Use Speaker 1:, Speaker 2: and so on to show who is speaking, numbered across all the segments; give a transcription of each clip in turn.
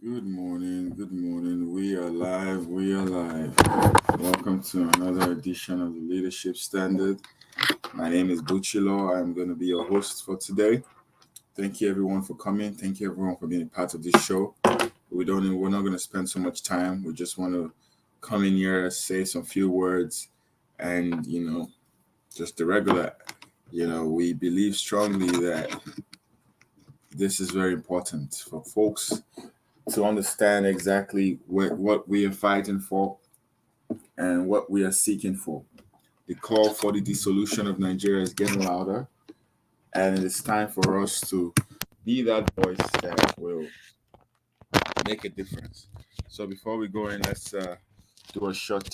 Speaker 1: Good morning, good morning. We are live, we are live. Welcome to another edition of the Leadership Standard. My name is Buchilo. I'm going to be your host for today. Thank you everyone for coming. Thank you everyone for being a part of this show. We're not going to spend so much time. We just want to come in here, say some few words, and just the regular. We believe strongly that this is very important for folks to understand exactly what we are fighting for and what we are seeking for. The call for the dissolution of Nigeria is getting louder, and it is time for us to be that voice that will make a difference. So before we go in, let's do a short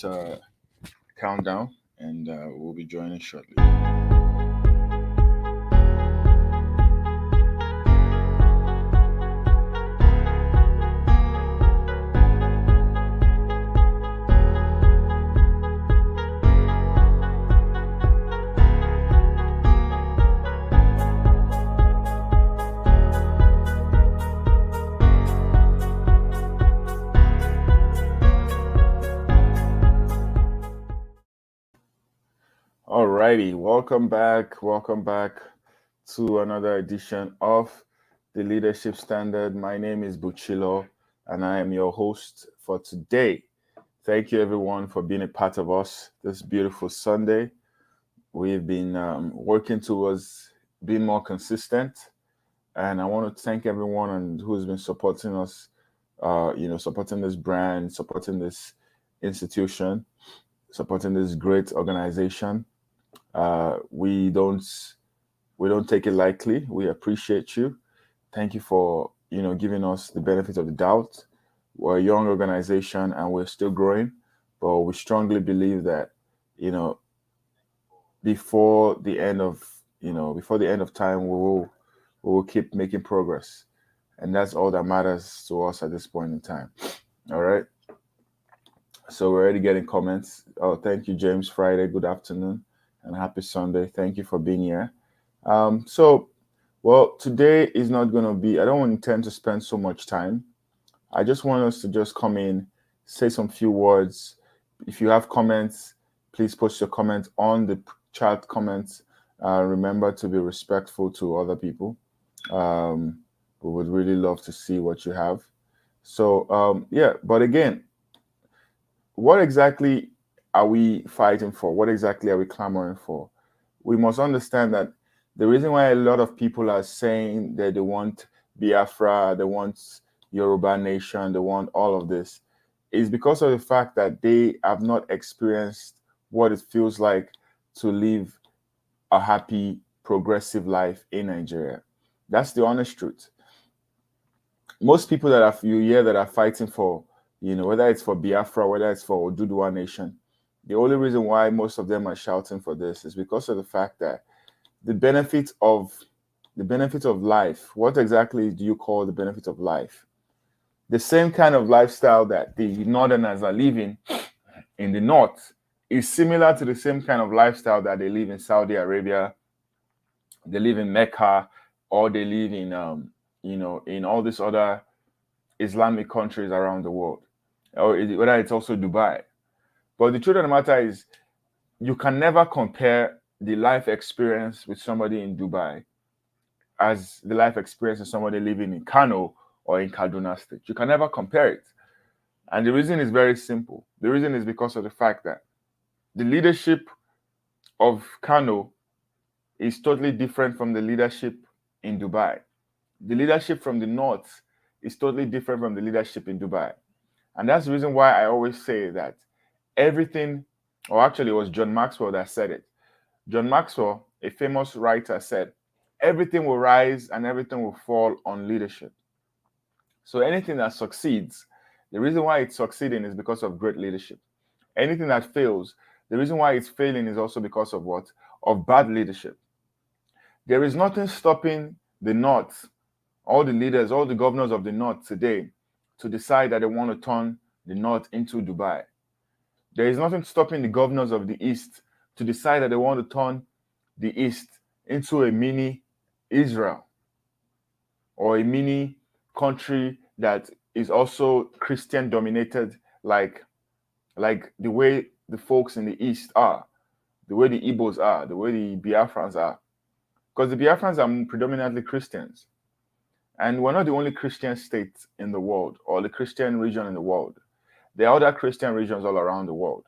Speaker 1: countdown, and we'll be joining shortly. Alrighty, welcome back. Welcome back to another edition of the Leadership Standard. My name is Buchilo, and I am your host for today. Thank you, everyone, for being a part of us this beautiful Sunday. We've been working towards being more consistent, and I want to thank everyone who's been supporting us. Supporting this brand, supporting this institution, supporting this great organization. We don't take it lightly. We appreciate you. Thank you for giving us the benefit of the doubt. We're a young organization and we're still growing, but we strongly believe that before the end of time, we will keep making progress, and that's all that matters to us at this point in time. All right. So we're already getting comments. Oh, thank you, James Friday. Good afternoon and happy Sunday. Thank you for being here. Today is not going to be, I don't intend to spend so much time. I just want us to just come in, say some few words. If you have comments, please post your comments on the chat comments. Remember to be respectful to other people. We would really love to see what you have. So, but again, what exactly are we fighting for? What exactly are we clamoring for? We must understand that the reason why a lot of people are saying that they want Biafra, they want Yoruba nation, they want all of this, is because of the fact that they have not experienced what it feels like to live a happy, progressive life in Nigeria. That's the honest truth. Most people you hear that are fighting for, whether it's for Biafra, whether it's for Oduduwa nation, the only reason why most of them are shouting for this is because of the fact that the benefit of life. What exactly do you call the benefit of life? The same kind of lifestyle that the northerners are living in the north is similar to the same kind of lifestyle that they live in Saudi Arabia, they live in Mecca, or they live in in all these other Islamic countries around the world, or whether it's also Dubai. But the truth of the matter is, you can never compare the life experience with somebody in Dubai as the life experience of somebody living in Kano or in Kaduna State. You can never compare it. And the reason is very simple. The reason is because of the fact that the leadership of Kano is totally different from the leadership in Dubai. The leadership from the north is totally different from the leadership in Dubai. And that's the reason why I always say that everything, or actually it was John Maxwell that said it. John Maxwell, a famous writer, said, everything will rise and everything will fall on leadership. So anything that succeeds, the reason why it's succeeding is because of great leadership. Anything that fails, the reason why it's failing is also because of what? Of bad leadership. There is nothing stopping the North, all the leaders, all the governors of the North today, to decide that they want to turn the North into Dubai. There is nothing stopping the governors of the East to decide that they want to turn the East into a mini Israel or a mini country that is also Christian dominated, like the way the folks in the East are, the way the Igbos are, the way the Biafrans are. Because the Biafrans are predominantly Christians. And we're not the only Christian state in the world or the Christian region in the world. There are other Christian regions all around the world.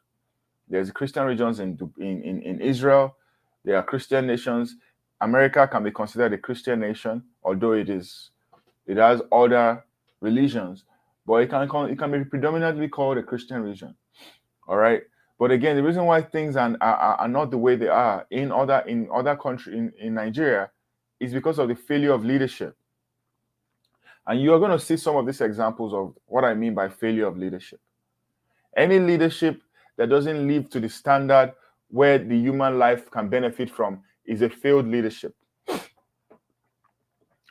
Speaker 1: There's Christian regions in Israel. There are Christian nations. America can be considered a Christian nation, although it has other religions, but it can be predominantly called a Christian region. All right. But again, the reason why things are not the way they are in other countries in Nigeria is because of the failure of leadership. And you are going to see some of these examples of what I mean by failure of leadership. Any leadership that doesn't live to the standard where the human life can benefit from is a failed leadership.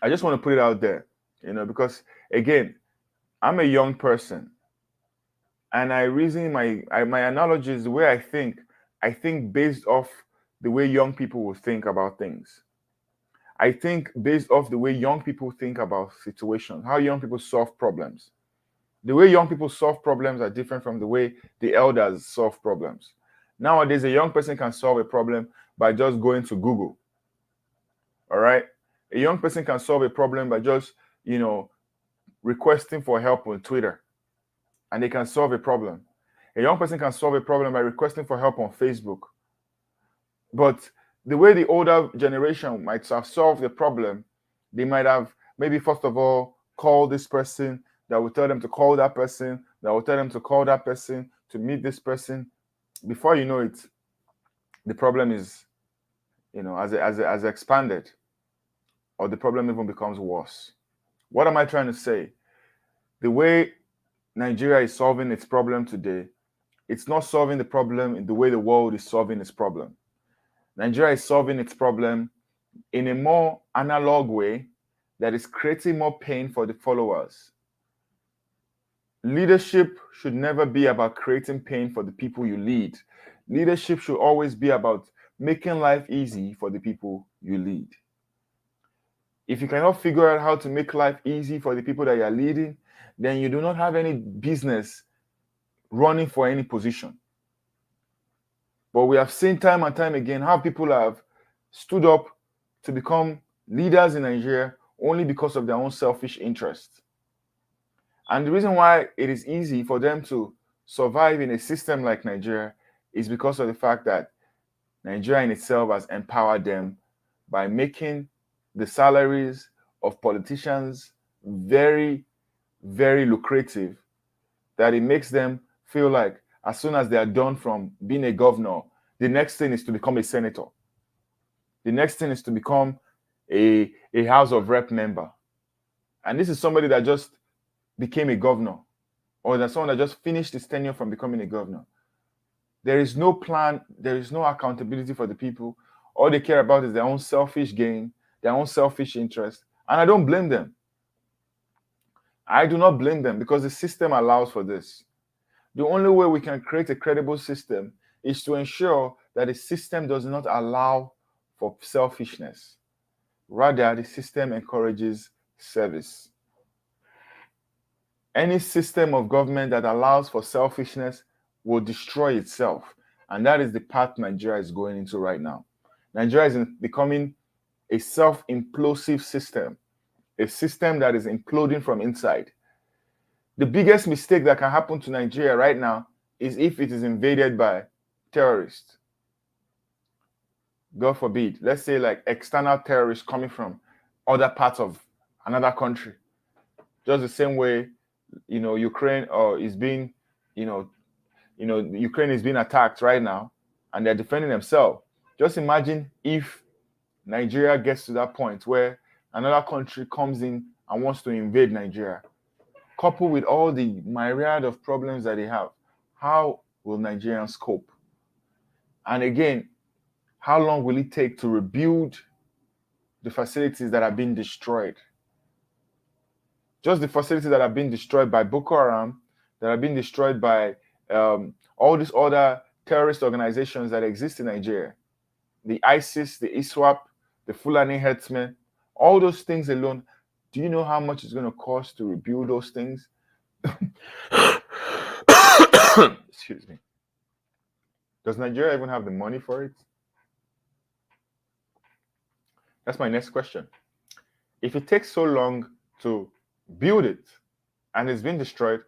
Speaker 1: I just want to put it out there, because again, I'm a young person, and I reason my analogy is the way I think based off the way young people will think about things. I think based off the way young people think about situations, how young people solve problems. The way young people solve problems are different from the way the elders solve problems. Nowadays, a young person can solve a problem by just going to Google. All right? A young person can solve a problem by just, requesting for help on Twitter, and they can solve a problem. A young person can solve a problem by requesting for help on Facebook. But the way the older generation might have solved the problem, they might have maybe first of all called this person, that will tell them to call that person, that will tell them to call that person, to meet this person. Before you know it, the problem is, has expanded, or the problem even becomes worse. What am I trying to say? The way Nigeria is solving its problem today, it's not solving the problem in the way the world is solving its problem. Nigeria is solving its problem in a more analog way that is creating more pain for the followers. Leadership should never be about creating pain for the people you lead. Leadership should always be about making life easy for the people you lead. If you cannot figure out how to make life easy for the people that you are leading, then you do not have any business running for any position. But we have seen time and time again how people have stood up to become leaders in Nigeria only because of their own selfish interests. And the reason why it is easy for them to survive in a system like Nigeria is because of the fact that Nigeria in itself has empowered them by making the salaries of politicians very, very lucrative, that it makes them feel like as soon as they are done from being a governor, the next thing is to become a senator. The next thing is to become a House of Rep member. And this is somebody that just became a governor, or that someone that just finished his tenure from becoming a governor. There is no plan, there is no accountability for the people. All they care about is their own selfish gain, their own selfish interest. And I don't blame them. I do not blame them, because the system allows for this. The only way we can create a credible system is to ensure that the system does not allow for selfishness. Rather, the system encourages service. Any system of government that allows for selfishness will destroy itself. And that is the path Nigeria is going into right now. Nigeria is becoming a self-implosive system, a system that is imploding from inside. The biggest mistake that can happen to Nigeria right now is if it is invaded by terrorists. God forbid, let's say like external terrorists coming from other parts of another country. Just the same way, Ukraine is being, Ukraine is being attacked right now, and they're defending themselves. Just imagine if Nigeria gets to that point where another country comes in and wants to invade Nigeria, coupled with all the myriad of problems that they have. How will Nigerians cope? And again, how long will it take to rebuild the facilities that have been destroyed? Just the facilities that have been destroyed by Boko Haram, that have been destroyed by all these other terrorist organizations that exist in Nigeria. The ISIS, the ISWAP, the Fulani headsmen, all those things alone. Do you know how much it's going to cost to rebuild those things? Excuse me. Does Nigeria even have the money for it? That's my next question. If it takes so long to build it and it's been destroyed,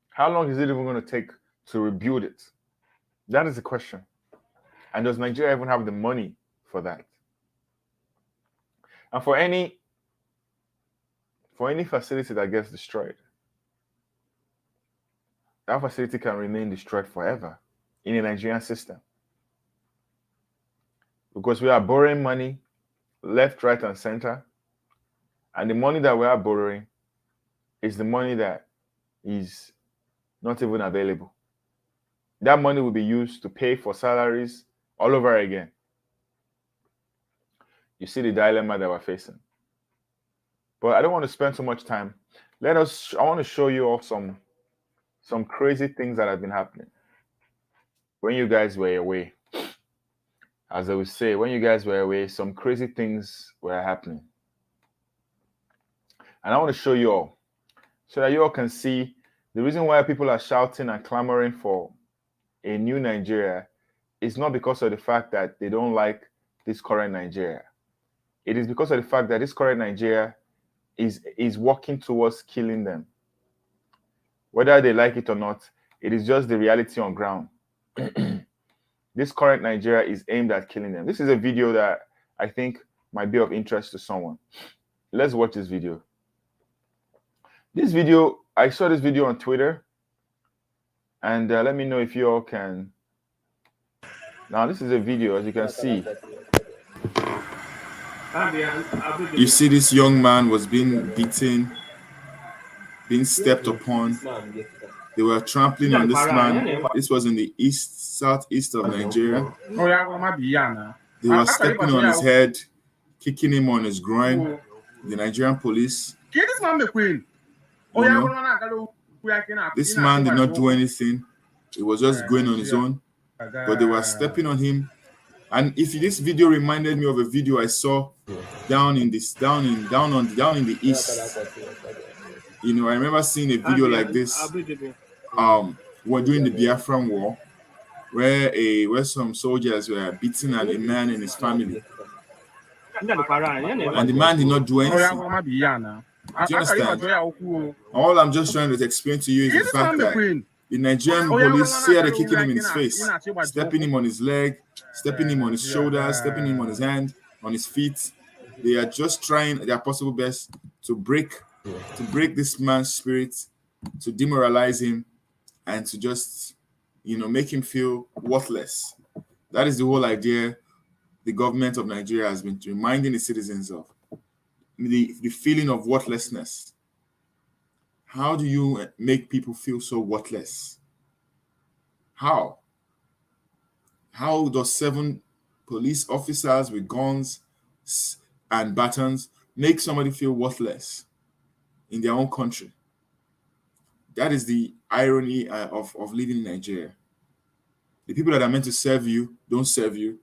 Speaker 1: how long is it even going to take to rebuild it? That is the question. And does Nigeria even have the money for that? And for any facility that gets destroyed, that facility can remain destroyed forever in a Nigerian system. Because we are borrowing money left, right, and center. And the money that we are borrowing is the money that is not even available. That money will be used to pay for salaries all over again. You see the dilemma that we're facing. But I don't want to spend so much time. I want to show you all some crazy things that have been happening when you guys were away. As I would say, when you guys were away, some crazy things were happening. And I want to show you all so that you all can see the reason why people are shouting and clamoring for a new Nigeria is not because of the fact that they don't like this current Nigeria. It is because of the fact that this current Nigeria is working towards killing them. Whether they like it or not, it is just the reality on ground. This current Nigeria is aimed at killing them. This is a video that I think might be of interest to someone. Let's watch this video. This video, I saw this video on Twitter, and let me know if you all can. Now, this is a video, as you can see.
Speaker 2: You see, this young man was being beaten, being stepped upon. They were trampling on this man. This was in the southeast of Nigeria. They were stepping on his head, kicking him on his groin. The Nigerian police. You know, this man did not do anything. He was just going on his own. But they were stepping on him. And if this video reminded me of a video I saw down in the east. You know, I remember seeing a video like this when during the Biafran War, where some soldiers were beating a man and his family. And the man did not do anything. Do you understand? All I'm just trying to explain to you is the fact that the Nigerian police see how they're kicking him in his face, stepping him on his leg, stepping him on his shoulders, stepping him on his hand, on his feet. They are just trying their possible best to break this man's spirit, to demoralize him, and to just, you know, make him feel worthless. That is the whole idea the government of Nigeria has been reminding the citizens of. The feeling of worthlessness. How do you make people feel so worthless? How? How does 7 police officers with guns and batons make somebody feel worthless in their own country? That is the irony of living in Nigeria. The people that are meant to serve you don't serve you.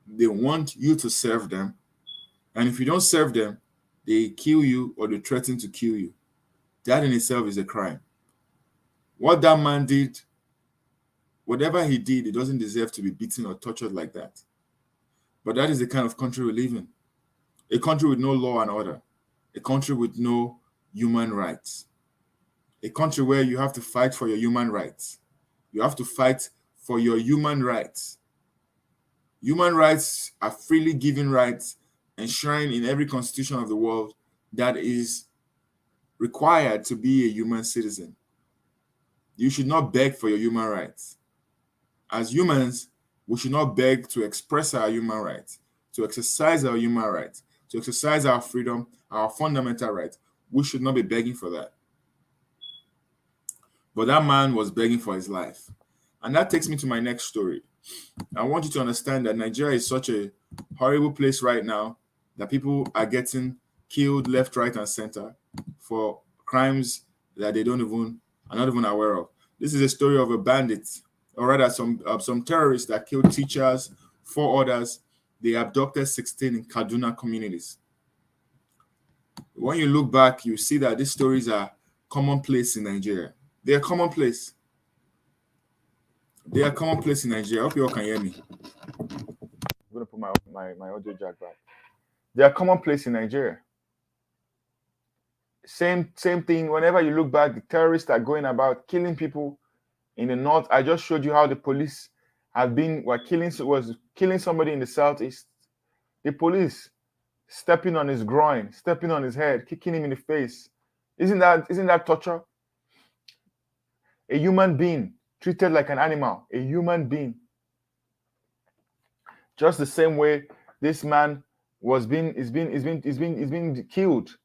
Speaker 2: They want you to serve them. And if you don't serve them, they kill you or they threaten to kill you. That in itself is a crime. What that man did, whatever he did, he doesn't deserve to be beaten or tortured like that. But that is the kind of country we live in. A country with no law and order. A country with no human rights. A country where you have to fight for your human rights. You have to fight for your human rights. Human rights are freely given rights enshrined in every constitution of the world that is required to be a human citizen. You should not beg for your human rights. As humans, we should not beg to express our human rights, to exercise our human rights, to exercise our freedom, our fundamental rights. We should not be begging for that. But that man was begging for his life. And that takes me to my next story. I want you to understand that Nigeria is such a horrible place right now that people are getting killed left, right, and center for crimes that they are not even aware of. This is a story of a bandit, or rather some terrorists that killed teachers, 4 others. They abducted 16 in Kaduna communities. When you look back, you see that these stories are commonplace in Nigeria. They are commonplace. They are commonplace in Nigeria. I hope you all can hear me.
Speaker 1: I'm gonna put my audio jack back. They are commonplace in Nigeria. Same thing. Whenever you look back, the terrorists are going about killing people in the north. I just showed you how the police were killing somebody in the southeast. The police stepping on his groin, stepping on his head, kicking him in the face. Isn't that torture? A human being treated like an animal, a human being. Just the same way this man is being killed.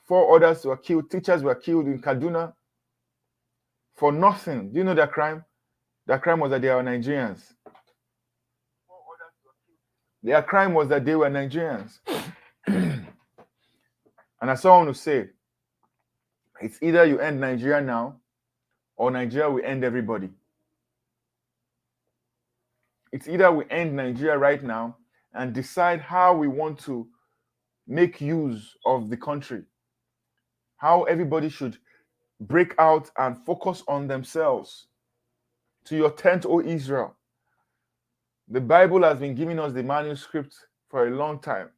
Speaker 1: 4 others were killed. Teachers were killed in Kaduna for nothing. Do you know their crime? Their crime was that they are Nigerians. Their crime was that they were Nigerians. And I saw one who say, it's either you end Nigeria now, or Nigeria will end everybody. It's either we end Nigeria right now and decide how we want to make use of the country, how everybody should break out and focus on themselves. To your tent, O Israel. The Bible has been giving us the manuscript for a long time,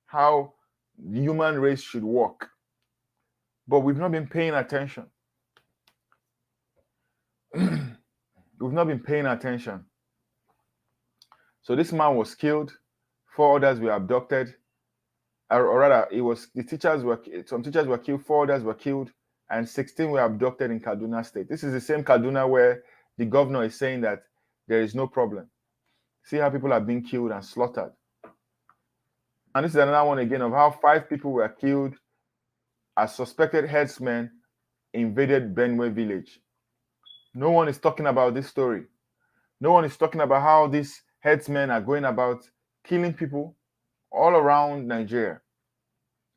Speaker 1: how the human race should work. But we've not been paying attention. We've not been paying attention. So this man was killed. 4 others were abducted. Or rather, some teachers were killed, 4 others were killed, and 16 were abducted in Kaduna State. This is the same Kaduna where the governor is saying that there is no problem. See how people are being killed and slaughtered. And this is another one again of how 5 people were killed as suspected headsmen invaded Benue village. No one is talking about this story. No one is talking about how these headsmen are going about killing people all around Nigeria.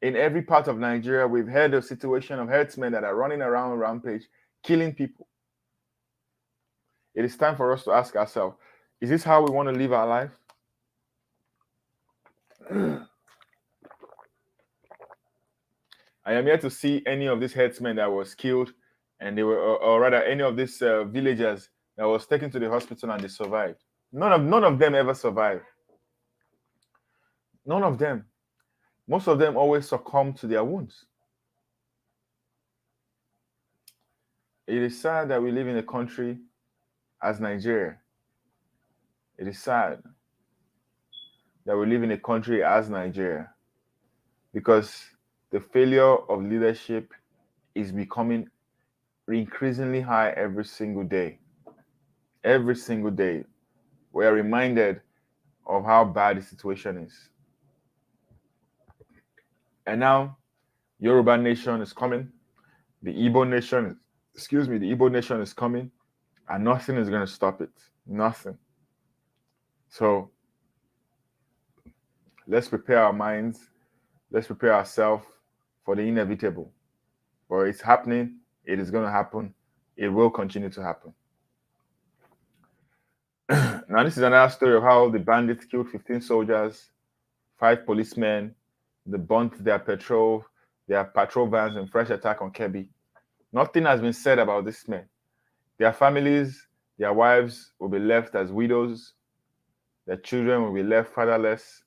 Speaker 1: In every part of Nigeria, we've heard the situation of headsmen that are running around rampage, killing people. It is time for us to ask ourselves, is this how we want to live our life? I am yet to see any of these headsmen that was killed, and they were, or rather, any of these villagers that was taken to the hospital and they survived. None of them ever survived. None of them. Most of them always succumb to their wounds. It is sad that we live in a country as Nigeria. It is sad that we live in a country as Nigeria because the failure of leadership is becoming increasingly high every single day. Every single day, we are reminded of how bad the situation is. And now, Yoruba nation is coming. The Igbo nation is coming, and nothing is going to stop it. Nothing. So, let's prepare our minds. Let's prepare ourselves for the inevitable. For it's happening. It is going to happen. It will continue to happen. Now, this is another story of how the bandits killed 15 soldiers, 5 policemen. They burnt their patrol vans in fresh attack on Kebbi. Nothing has been said about these men. Their families, their wives will be left as widows. Their children will be left fatherless.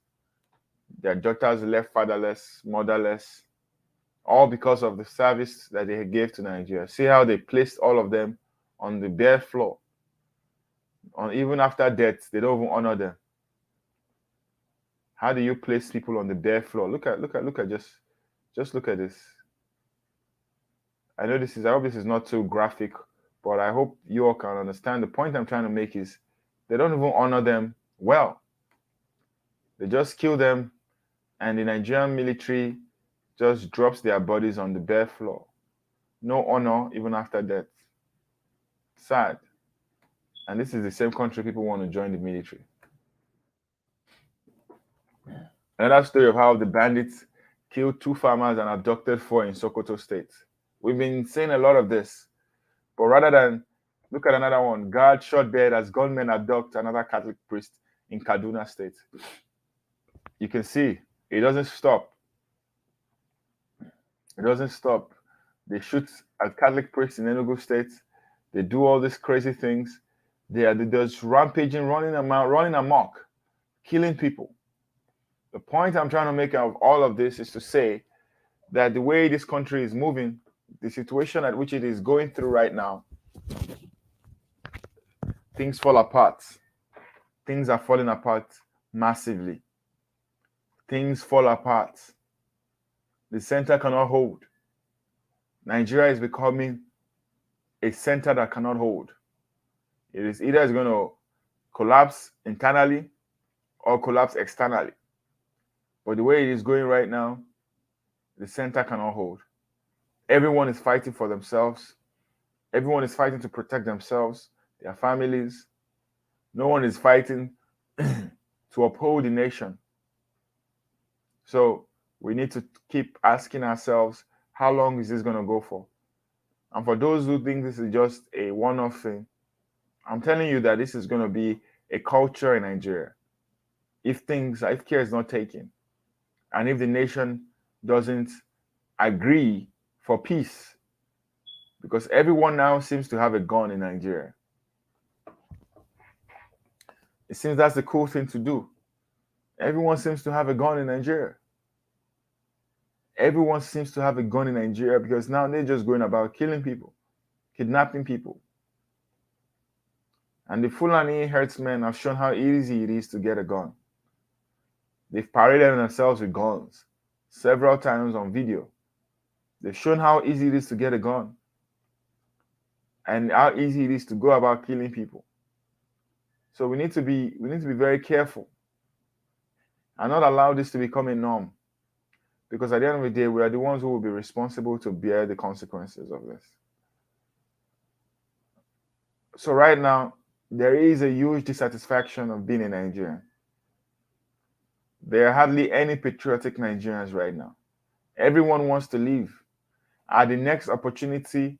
Speaker 1: Their daughters left fatherless, motherless. All because of the service that they gave to Nigeria. See how they placed all of them on the bare floor. Even after death, they don't even honor them. How do you place people on the bare floor? Look at just look at this. I hope this is not too graphic, but I hope you all can understand. The point I'm trying to make is they don't even honor them well. They just kill them, and the Nigerian military just drops their bodies on the bare floor. No honor even after death. Sad. And this is the same country people want to join the military. Another story of how the bandits killed 2 farmers and abducted 4 in Sokoto State. We've been saying a lot of this, but rather than look at another one, guard shot dead as gunmen abduct another Catholic priest in Kaduna State. You can see it doesn't stop. It doesn't stop. They shoot at Catholic priests in Enugu State. They do all these crazy things. They're just rampaging, running amok, killing people. The point I'm trying to make out of all of this is to say that the way this country is moving, the situation at which it is going through right now, things fall apart. Things are falling apart massively. Things fall apart. The center cannot hold. Nigeria is becoming a center that cannot hold. It is either it's going to collapse internally or collapse externally. But the way it is going right now, the center cannot hold. Everyone is fighting for themselves. Everyone is fighting to protect themselves, their families. No one is fighting to uphold the nation. So we need to keep asking ourselves, how long is this going to go for? And for those who think this is just a one-off thing, I'm telling you that this is going to be a culture in Nigeria. If care is not taken, and if the nation doesn't agree for peace, because everyone now seems to have a gun in Nigeria. It seems that's the cool thing to do. Everyone seems to have a gun in Nigeria. Everyone seems to have a gun in Nigeria because now they're just going about killing people, kidnapping people. And the Fulani herdsmen have shown how easy it is to get a gun. They've paraded themselves with guns several times on video. They've shown how easy it is to get a gun and how easy it is to go about killing people. So we need to be very careful and not allow this to become a norm. Because at the end of the day, we are the ones who will be responsible to bear the consequences of this. So right now, there is a huge dissatisfaction of being a Nigerian. There are hardly any patriotic Nigerians right now. Everyone wants to leave. At the next opportunity,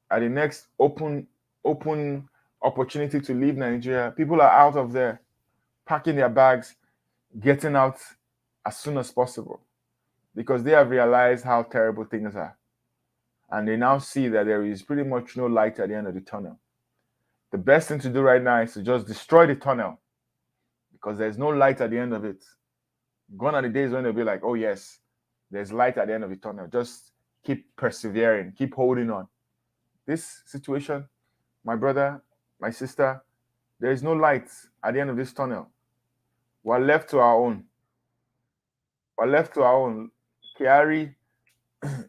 Speaker 1: at the next open opportunity to leave Nigeria, people are out of there, packing their bags, getting out as soon as possible, because they have realized how terrible things are. And they now see that there is pretty much no light at the end of the tunnel. The best thing to do right now is to just destroy the tunnel, because there's no light at the end of it. Gone are the days when they'll be like, oh yes, there's light at the end of the tunnel. Just keep persevering, keep holding on. This situation, my brother, my sister, there is no light at the end of this tunnel. We're left to our own. We're left to our own. Kiari,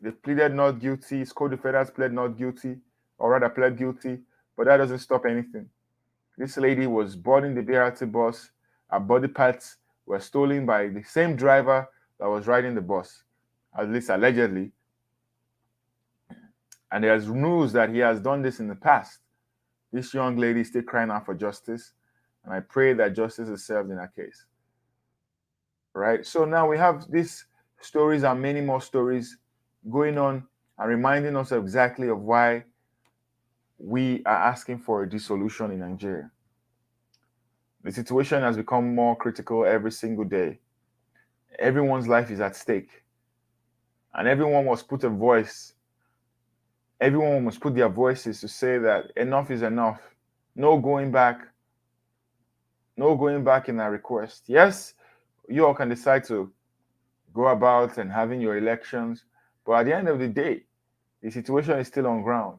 Speaker 1: they pleaded not guilty. His co-defendants pled not guilty, or rather pled guilty, but that doesn't stop anything. This lady was boarding the BRT bus. Her body parts were stolen by the same driver that was riding the bus, at least allegedly. And there's news that he has done this in the past. This young lady is still crying out for justice, and I pray that justice is served in her case. Right? So now we have these stories and many more stories going on and reminding us exactly of why we are asking for a dissolution in Nigeria. The situation has become more critical every single day. Everyone's life is at stake. And everyone must put a voice. Everyone must put their voices to say that enough is enough. No going back. No going back in our request. Yes, you all can decide to go about and having your elections. But at the end of the day, the situation is still on ground.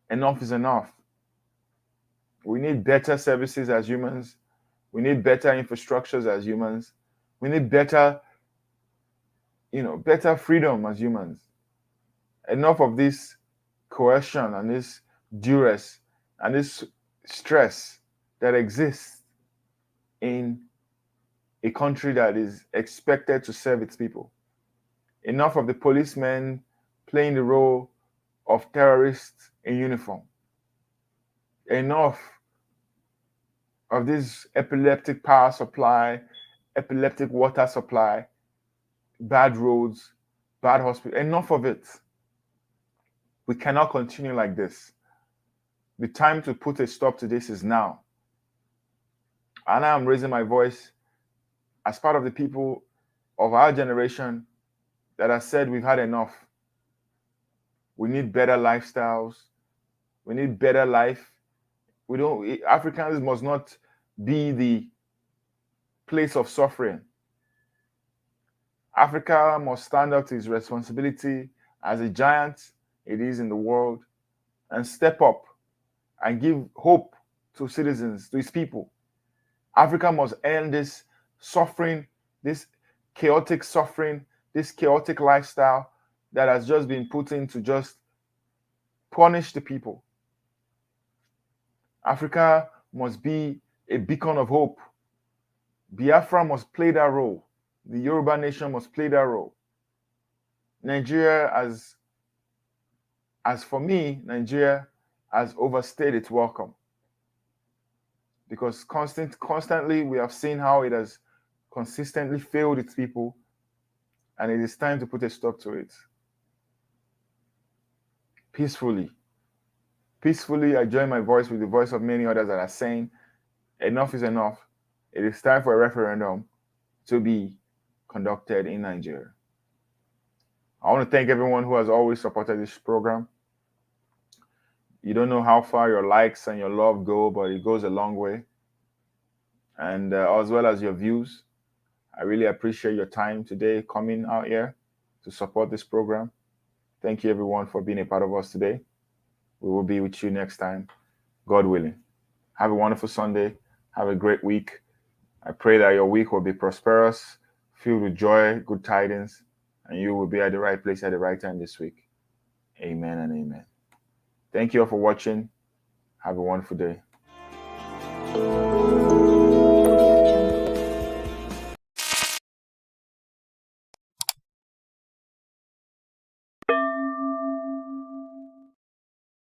Speaker 1: Enough is enough. We need better services as humans. We need better infrastructures as humans. We need better freedom as humans. Enough of this coercion and this duress and this stress that exists in a country that is expected to serve its people. Enough of the policemen playing the role of terrorists in uniform. Enough of this epileptic power supply, epileptic water supply, bad roads, bad hospitals. Enough of it. We cannot continue like this. The time to put a stop to this is now. And I am raising my voice as part of the people of our generation that have said we've had enough. We need better lifestyles. We need better life. Africans must not be the place of suffering. Africa must stand up to its responsibility as a giant it is in the world and step up and give hope to citizens, to its people. Africa must end this suffering, this chaotic suffering, this chaotic lifestyle that has just been put in to just punish the people. Africa must be a beacon of hope. Biafra must play that role. The Yoruba nation must play that role. Nigeria, as for me, Nigeria has overstayed its welcome. Because constantly we have seen how it has consistently failed its people, and it is time to put a stop to it. Peacefully, I join my voice with the voice of many others that are saying, enough is enough. It is time for a referendum to be conducted in Nigeria. I want to thank everyone who has always supported this program. You don't know how far your likes and your love go, but it goes a long way. And as well as your views. I really appreciate your time today coming out here to support this program. Thank you, everyone, for being a part of us today. We will be with you next time, God willing. Have a wonderful Sunday. Have a great week. I pray that your week will be prosperous, filled with joy, good tidings, and you will be at the right place at the right time this week. Amen and amen. Thank you all for watching. Have a wonderful day.